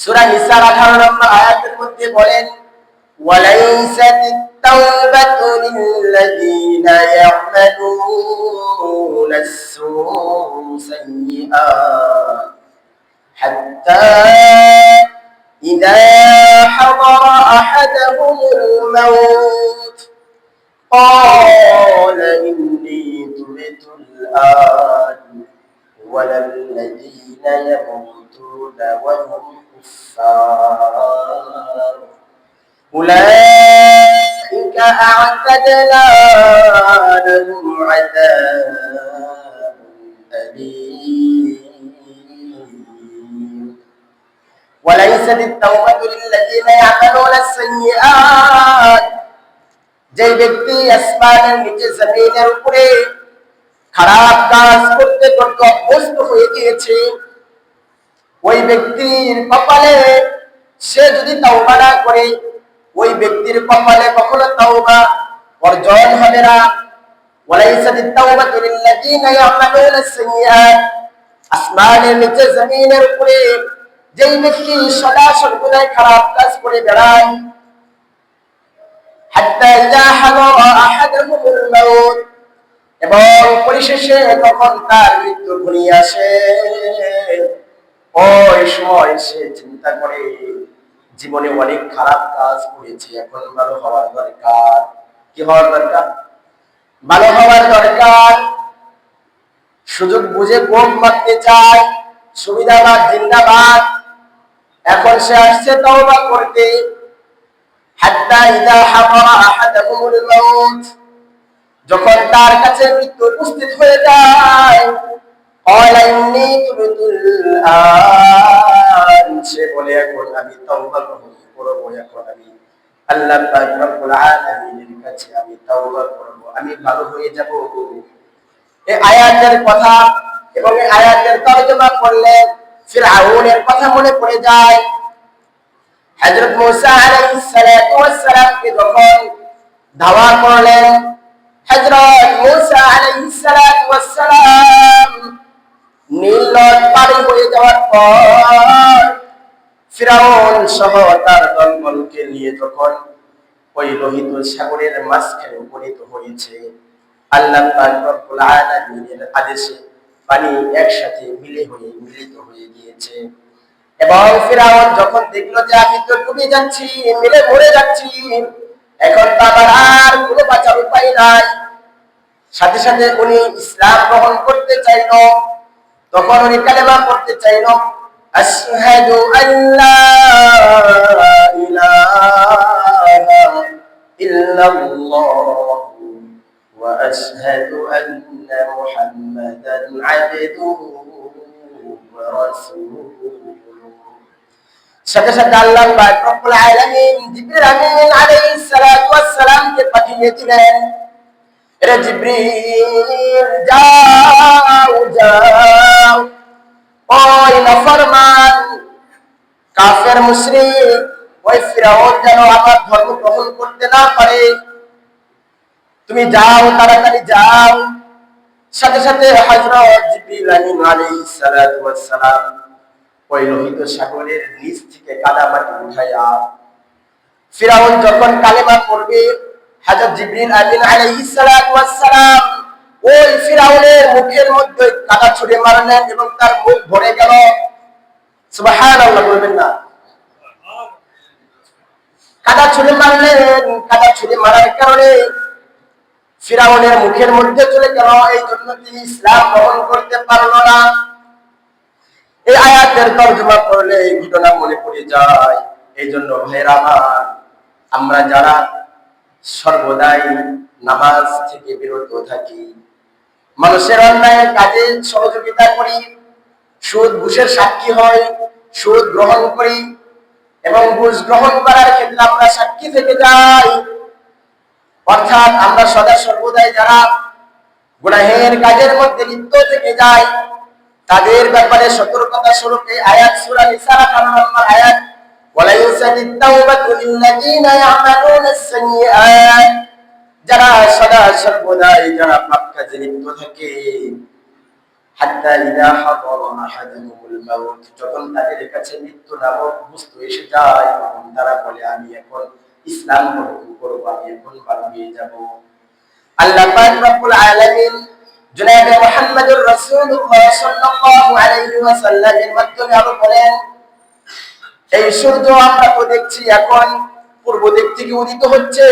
সূরা নিসার 18 নম্বর আয়াতের মধ্যে বলেন ওয়ালাইসাতিত তাওবাতু লিল্লাযীনা ইয়া'মালুনাস সাইয়্যাত হাত্তা ইযা হাদারা আহাদাহুমুল মাউত قال إني تبت الآن ولا الذين يموتون وهم كفار أولئك أعتدنا لهم عذاب أليم وليست التوبة للذين يعملون السيئات যে ব্যক্তি আসমানের নিচে জমিনের উপরে খারাপ কাজ করতে করতে অভ্যস্ত হয়ে গিয়েছে, ওই ব্যক্তির কপালে সে যদি তওবা না করে, ওই ব্যক্তির কপালে কখনো তওবা অর্জন হবে না। ওয়ালাইসাতিত তাওবাতু লিল্লাযীনা ইয়া'মালুনা সাইয়্যাত, আসমানের নিচে জমিনের উপরে যেই ব্যক্তি সদা সর্বদা খারাপ কাজ করে বেড়ায়, হাত্তা ইযা হাদারা আহাদাহুমুল মাউত, এবং পরিশেষে যখন তার মৃত্যু ঘনিয়ে আসে, ওই সময় সে চিন্তা করে জীবনে অনেক খারাপ কাজ করেছে, এখন ভালো হওয়ার দরকার। কি হওয়ার দরকার? ভালো হওয়ার দরকার। সুযোগ বুঝে বোম মারতে চায়, সুবিধাবাদ জিন্দাবাদ। এখন সে আসছে তওবা করতে। হাত্তা ইযা হাদারা আহাদাহুমুল মাউত, যখন তার কাছে মৃত্যু উপস্থিত হয়ে যায়, ক্বালা ইন্নী তুবতুল আন, সে বলে এখন আমি তওবা করব, এখন আমি আল্লাহ পাক রব্বুল আলামিনের কাছে আমি তওবা করব, আমি ভালো হয়ে যাব। এই আয়াতের কথা এবং এই আয়াতের তরজমা করলে ফিরআউনের কথা মনে পড়ে যায়। হযরত মুসা আলাইহিস সালাতু ওয়াস সালামকে যখন ধাওয়া করলেন, হযরত মুসা আলাইহিস সালাতু ওয়াস সালাম নীল নদ পার হয়ে যাওয়ার পর ফিরআউন সহ তার দলবলকে নিয়ে যখন ওই লোহিত সাগরের মাঝখানে উপনীত হয়েছে, আল্লাহ পাক রব্বুল আলামিনের আদেশে পানি একসাথে মিলিত হয়ে গিয়েছে। এবং ফিরআউন যখন দেখলো যে আমি তো ডুবে যাচ্ছি, মিলে মরে যাচ্ছি, এখন তো আমার আর কোনো বাঁচার উপায় নাই, সাথে সাথে উনি ইসলাম গ্রহণ করতে চাইল। তখন উনি কালেমা পড়তে চাইল, আশহাদু আল্লা ইলাহা ইল্লাল্লাহ ওয়া আশহাদু আন্না মুহাম্মাদান আবদুহু ওয়া রাসূলুহু। সাথে সাথে আল্লাহ পাক রব্বুল আলামিন জিবরিল আমিন আলাইহিস সালাতু ওয়াস সালামকে পাঠিয়ে দিলেন, এরে জিবরিল যাও যাও, ওই নাফরমান কাফের মুশরিক ওই ফিরআউন যেন আমার ধর্ম গ্রহণ করতে না পারে, তুমি যাও, তাড়াতাড়ি যাও। সাথে সাথে হযরত জিবরিল আমিন আলাইহিস সালাতু ওয়াস সালাম ওই লোহিত সাগরের নিচ থেকে কাদামাটি উঠাইয়া ফিরআউন যখন কালেমা পড়বে, হযরত জিবরিল আমিন আলাইহিস সালাতু ওয়াস সালাম ওই ফিরআউনের মুখের মধ্যে কাদা ছুঁড়ে মারলেন এবং তার মুখ ভরে গেল। সুবহানাল্লাহ বলবেন না? কাদা ছুঁড়ে মারলেন, কাদা ছুঁড়ে মারার কারণে ফিরআউনের মুখের মধ্যে চলে গেল, এই জন্য তিনি ইসলাম গ্রহণ করতে পারল না। এই আয়াতের তরজমা করলে এই ঘটনা মনে পড়ে যায়। এই জন্য ভাইরা আমার, আমরা যারা সর্বদাই নামাজ থেকে বিরত থাকি, মানুষের অন্যায় কাজে সহযোগিতা করি, সুদ ঘুষের সাক্ষী হয়, সুদ গ্রহণ করি এবং ঘুষ গ্রহণ করার ক্ষেত্রে আমরা সাক্ষী থেকে যাই, অর্থাৎ আমরা সদা সর্বদাই যারা গুনাহের কাজের মধ্যে লিপ্ত থেকে যাই, তাদের ব্যাপারে সতর্কতা স্বরূপ এই আয়াত সূরা নিসা 18 নম্বর আয়াত, ওয়ালাইসাতিত তাওবাতু লিল্লাযীনা ইয়া'মালুনাস সাইয়্যাত, যারা সদা সর্বদাই যারা পাপ কাজে লিপ্ত থাকে, হাত্তা ইযা হাদারা আহাদাহুমুল মাউত, যখন তাদের কাছে মৃত্যু নামক বস্তু এসে যায় তখন তারা বলে আমি এখন ইসলাম গ্রহণ করব, আমি এখন ভালো হয়ে যাব। আল্লাহ পাক রব্বুল আলামিন জনাব মুহাম্মদুর রাসূলুল্লাহ সাল্লাল্লাহু আলাইহি ওয়াসাল্লামের মাধ্যমে আরো বলেন, এই সূর্য আমরা তো দেখছি এখন পূর্ব দিক থেকে উদিত হচ্ছে।